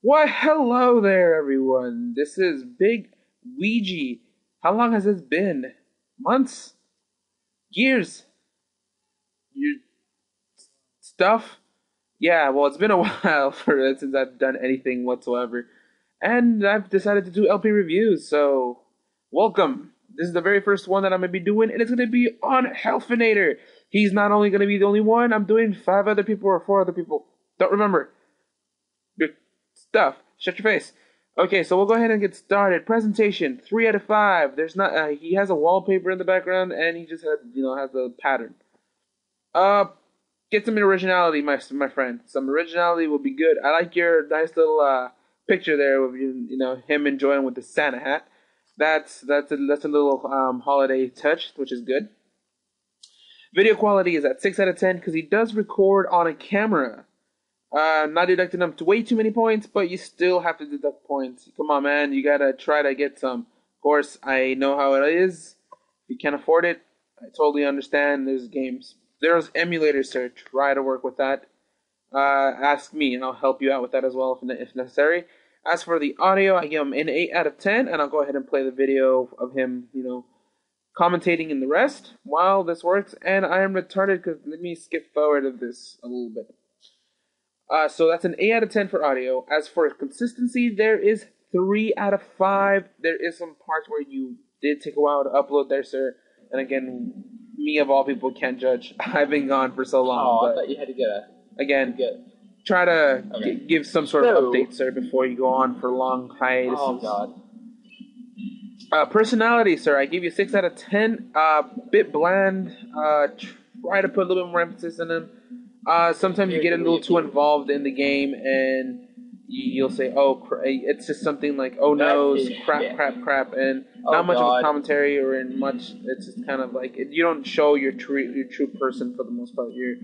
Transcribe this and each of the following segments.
Why, hello there, everyone. This is Big Ouija. How long has this been? Months? Years? Your stuff? Yeah, well, it's been a while since I've done anything whatsoever. And I've decided to do LP reviews, so welcome. This is the very first one that I'm going to be doing, and it's going to be on Helfinator. He's not only going to be the only one, I'm doing 5 other people or 4 other people. Don't remember. Your stuff. Shut your face. Okay, so we'll go ahead and get started. Presentation, 3 out of 5. There's not. He has a wallpaper in the background, and he just has a pattern. Get some originality, my friend. Some originality will be good. I like your nice little picture there of him enjoying with the Santa hat. That's a little holiday touch, which is good. Video quality is at 6 out of 10 because he does record on a camera. Not deducting them to way too many points, but you still have to deduct points. Come on, man. You gotta try to get some. Of course, I know how it is. If you can't afford it, I totally understand. There's games. There's emulators, sir. Try to work with that. Ask me, and I'll help you out with that as well if necessary. As for the audio, I give him an 8 out of 10, and I'll go ahead and play the video of him, commentating in the rest while this works. And I am retarded because let me skip forward of this a little bit. So that's an 8 out of 10 for audio. As for consistency, there is 3 out of 5. There is some parts where you did take a while to upload there, sir. And again, me of all people can't judge. I've been gone for so long. Oh, but I thought you had to get a... Again, try to give some sort of update, sir, before you go on for long hiatuses. Oh, God. Personality, sir, I give you 6 out of 10. Bit bland. Try to put a little bit more emphasis in him. Sometimes you get a little too involved in the game, and you'll say, "Oh, it's just something like, oh no, crap," and not much of a commentary or in much. It's just kind of like you don't show your true person for the most part. You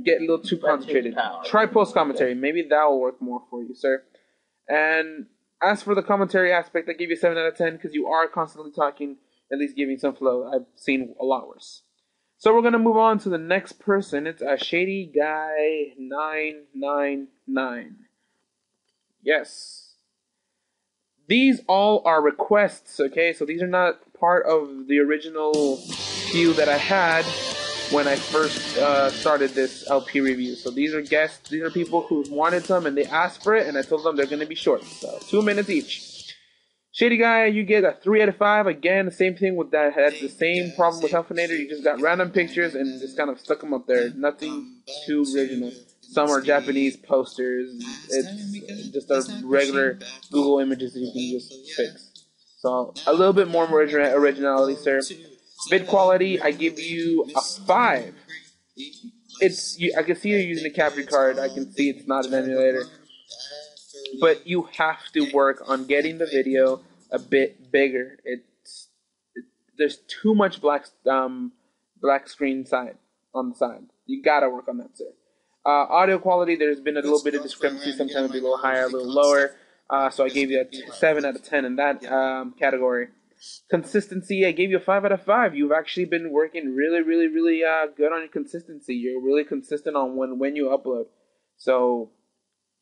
get a little too concentrated. Try post commentary. Maybe that will work more for you, sir. And as for the commentary aspect, I give you 7 out of 10 because you are constantly talking, at least giving some flow. I've seen a lot worse. So we're going to move on to the next person. It's a Shady Guy 999. Yes. These all are requests, okay? So these are not part of the original few that I had when I first started this LP review. So these are guests. These are people who wanted some and they asked for it, and I told them they're going to be short. So 2 minutes each. Shady Guy, you get a 3 out of 5. Again, the same thing with that. Had the same problem with Helfinator. You just got random pictures and just kind of stuck them up there. Nothing too original. Some are Japanese posters. It's just a regular Google images that you can just fix. So a little bit more originality, sir. Vid quality, I give you a 5. I can see you're using a capture card. I can see it's not an emulator. But you have to work on getting the video a bit bigger. There's too much black screen on the side. You gotta work on that, sir. Audio quality, there's been a little bit of discrepancy. Sometimes it'll be a little higher, a little lower. So I gave you a 7 out of 10 in that category. Consistency, I gave you a 5 out of 5. You've actually been working really, really, really good on your consistency. You're really consistent on when you upload. So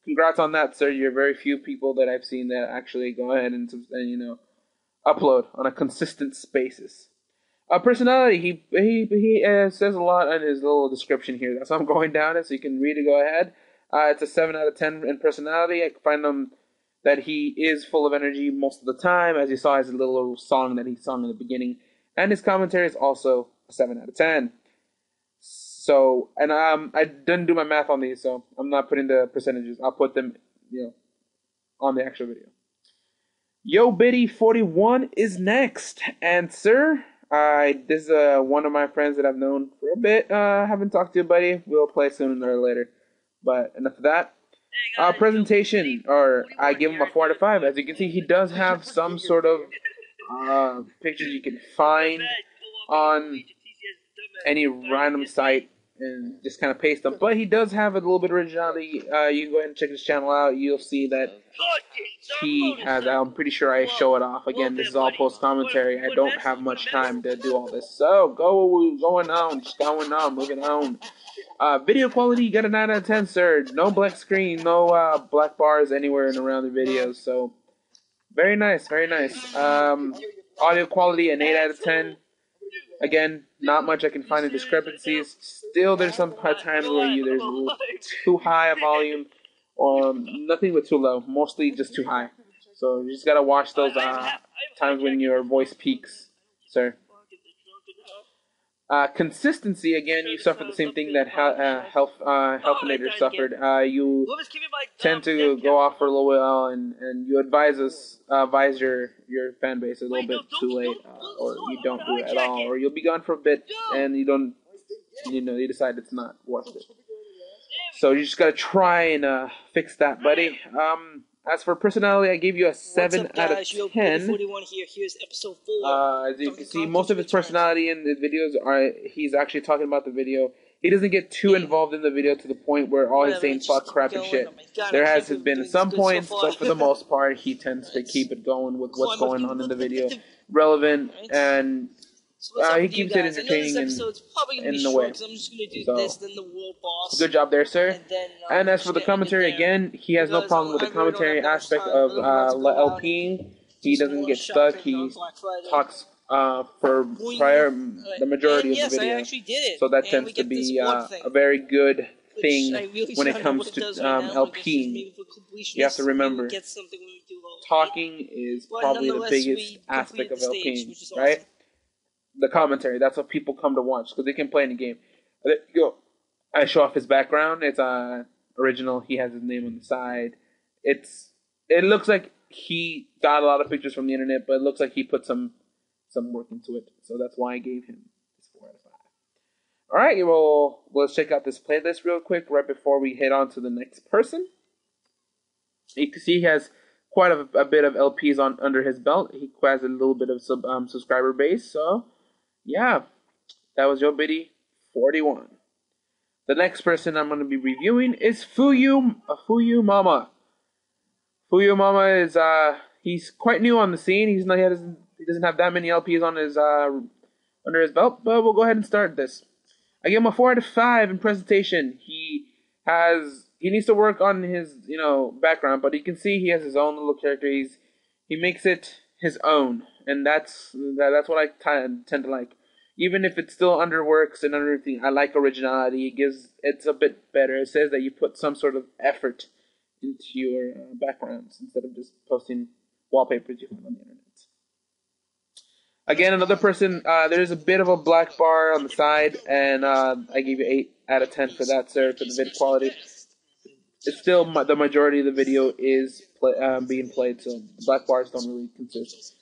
congrats on that, sir. You're very few people that I've seen that actually go ahead and upload on a consistent basis. Personality, he says a lot in his little description here. That's why I'm going down it, so you can read it. Go ahead. It's a 7 out of 10 in personality. I find him that he is full of energy most of the time, as you saw his little song that he sung in the beginning, and his commentary is also a 7 out of 10. So, and I didn't do my math on these, so I'm not putting the percentages. I'll put them, on the actual video. Yo Biddy 41 is next, and sir, this is one of my friends that I've known for a bit. Haven't talked to you, buddy. We'll play sooner or later. But enough of that. Presentation, or I give him a 4 out of 5. As you can see, he does have some sort of pictures you can find on any random site and just kind of paste them. But he does have a little bit of originality. You can go ahead and check his channel out. You'll see that he has, I'm pretty sure I show it off. Again, this is all post-commentary. I don't have much time to do all this. So, going on, moving on. Video quality, you got a 9 out of 10, sir. No black screen, no black bars anywhere and around the videos. So very nice, very nice. Audio quality, an 8 out of 10. Again, not much I can find in discrepancies. Still, there's some times where there's a little too high a volume, or nothing but too low. Mostly just too high. So you just gotta watch those times when your voice peaks, sir. Consistency, again, you suffer the same thing that Healthinator suffered. You tend to go off for a little while, and you advise your fan base a little bit too late, or you don't do it at all, or you'll be gone for a bit, and you decide it's not worth it. So you just gotta try and fix that, buddy. As for personality, I gave you a 7 out of 10. Here's episode 4. As you can see, most of his personality in the videos he's actually talking about the video. He doesn't get too involved in the video to the point where all he's saying fuck, crap, and shit. There has been some points, but for the most part, he tends to keep it going with what's going on in the video. Relevant, and he keeps it entertaining in the way. So, good job there, sir. And as for the commentary, again, he has no problem with the commentary aspect of LPing. He doesn't get stuck. He talks for the majority of the video. So that tends to be a very good thing when it comes to LPing. You have to remember, talking is probably the biggest aspect of LPing, right? The commentary, that's what people come to watch, because they can play in the game. I show off his background. It's original. He has his name on the side. It looks like he got a lot of pictures from the internet, but it looks like he put some work into it. So that's why I gave him this 4 out of 5. All right, well, let's check out this playlist real quick right before we head on to the next person. You can see he has quite a bit of LPs under his belt. He has a little bit of subscriber base. So yeah, that was Joe Biddy 41. The next person I'm going to be reviewing is Fuyu Mama. Fuyu Mama is he's quite new on the scene. He doesn't have that many LPs on his under his belt, but we'll go ahead and start this. I give him a 4 out of 5 in presentation. He needs to work on his background, but you can see he has his own little character. He makes it his own, and that's what I tend to like. Even if it still underworks and everything, I like originality. It's a bit better. It says that you put some sort of effort into your backgrounds instead of just posting wallpapers you find on the internet. Again, another person, there's a bit of a black bar on the side, and I gave you 8 out of 10 for that, sir, for the vid quality. It's still the majority of the video is being played, so black bars don't really consist.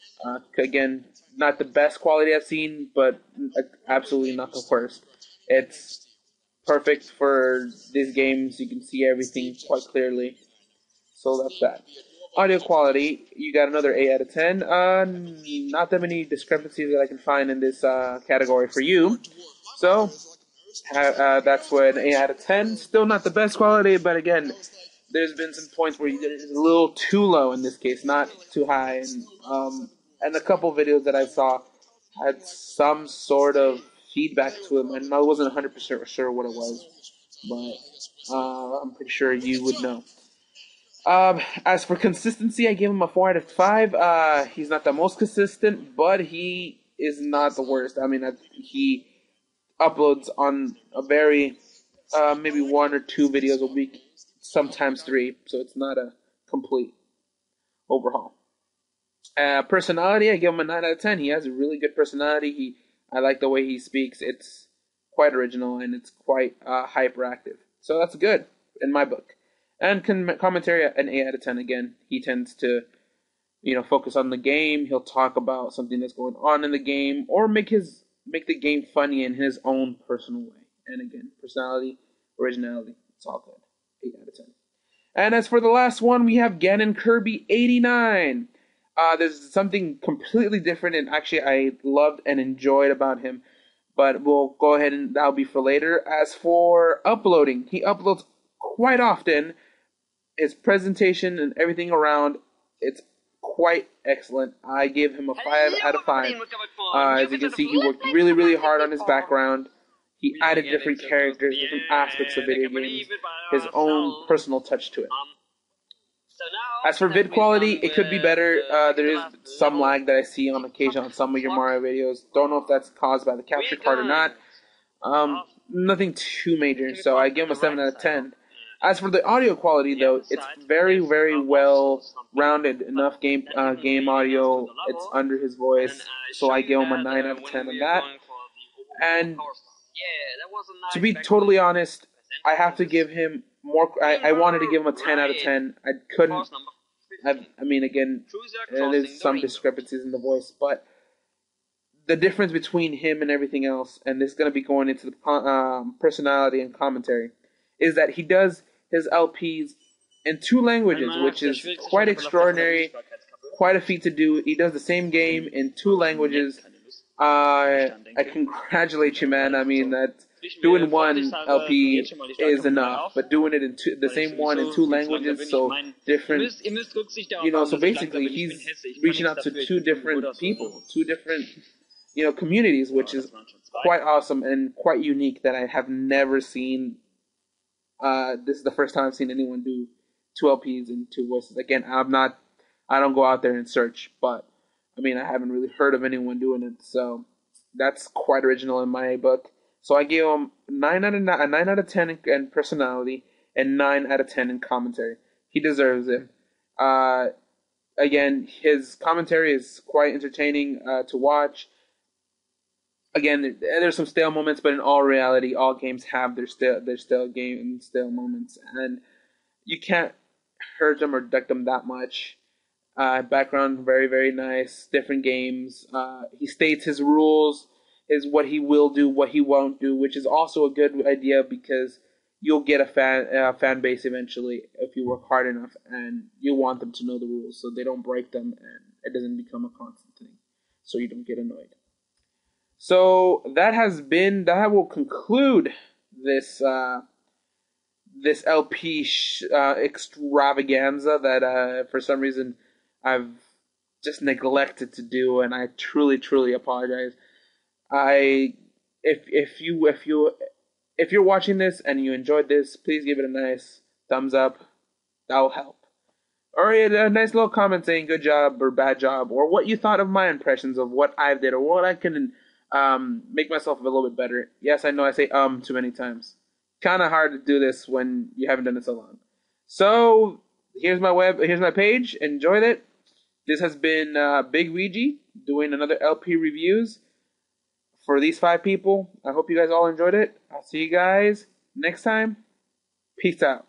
Again, not the best quality I've seen, but absolutely not the worst. It's perfect for these games. You can see everything quite clearly. So that's that. Audio quality, you got another 8 out of 10. Not that many discrepancies that I can find in this category for you. So that's what, an 8 out of 10. Still not the best quality, but again, there's been some points where it's a little too low in this case, not too high. And a couple videos that I saw had some sort of feedback to them, and I wasn't 100% sure what it was, but I'm pretty sure you would know. As for consistency, I give him a 4 out of 5. He's not the most consistent, but he is not the worst. I mean, he uploads on a very, maybe 1 or 2 videos a week, sometimes 3, so it's not a complete overhaul. Personality, I give him a 9 out of 10. He has a really good personality. I like the way he speaks. It's quite original, and it's quite hyperactive. So that's good in my book. And commentary, an 8 out of 10 again. He tends to, focus on the game. He'll talk about something that's going on in the game, or make the game funny in his own personal way. And again, personality, originality, it's all good. 8 out of 10. And as for the last one, we have Ganon Kirby 89. There's something completely different, and actually I loved and enjoyed about him. But we'll go ahead and that'll be for later. As for uploading, he uploads quite often. His presentation and everything around, it's quite excellent. I give him a 5 out of 5. As you can see, he worked really, really hard on his background. He added different characters, different aspects of video games, his own personal touch to it. As for vid quality, it could be better. There is some lag that I see on occasion on some of your Mario videos. Don't know if that's caused by the capture card or not. Nothing too major, so I give him a 7 out of 10. As for the audio quality, though, it's very, very well rounded. Enough game audio. It's under his voice, so I give him a 9 out of 10 on that. And to be totally honest, I have to give him more. I wanted to give him a 10 out of 10. I couldn't. I mean, again, there's some discrepancies in the voice, but the difference between him and everything else, and this is going to be going into the personality and commentary, is that he does his LPs in 2 languages, which is quite extraordinary, quite a feat to do. He does the same game in 2 languages. I congratulate you, man. I mean, that doing one LP is enough, but doing it in the same one in 2 languages, so different. So basically, he's reaching out to 2 different people, 2 different, communities, which is quite awesome and quite unique that I have never seen. This is the first time I've seen anyone do 2 LPs in 2 voices. Again, I don't go out there and search, but I mean, I haven't really heard of anyone doing it, so that's quite original in my book. So I gave him a 9 out of 10 in personality and 9 out of 10 in commentary. He deserves it. Again, his commentary is quite entertaining to watch. Again, there's some stale moments, but in all reality, all games have their stale moments, and you can't hurt them or duck them that much. Background very, very nice. Different games. He states his rules, is what he will do, what he won't do, which is also a good idea because you'll get a fan base eventually if you work hard enough, and you want them to know the rules so they don't break them and it doesn't become a constant thing, so you don't get annoyed. So that will conclude this this LP extravaganza that for some reason I've just neglected to do, and I truly, truly apologize. If you're watching this and you enjoyed this, please give it a nice thumbs up. That will help. Or a nice little comment saying good job or bad job, or what you thought of my impressions of what I did, or what I can make myself a little bit better. Yes, I know I say too many times. Kind of hard to do this when you haven't done it so long. So here's my page. Enjoyed it. This has been Big Ouija doing another LP reviews for these 5 people. I hope you guys all enjoyed it. I'll see you guys next time. Peace out.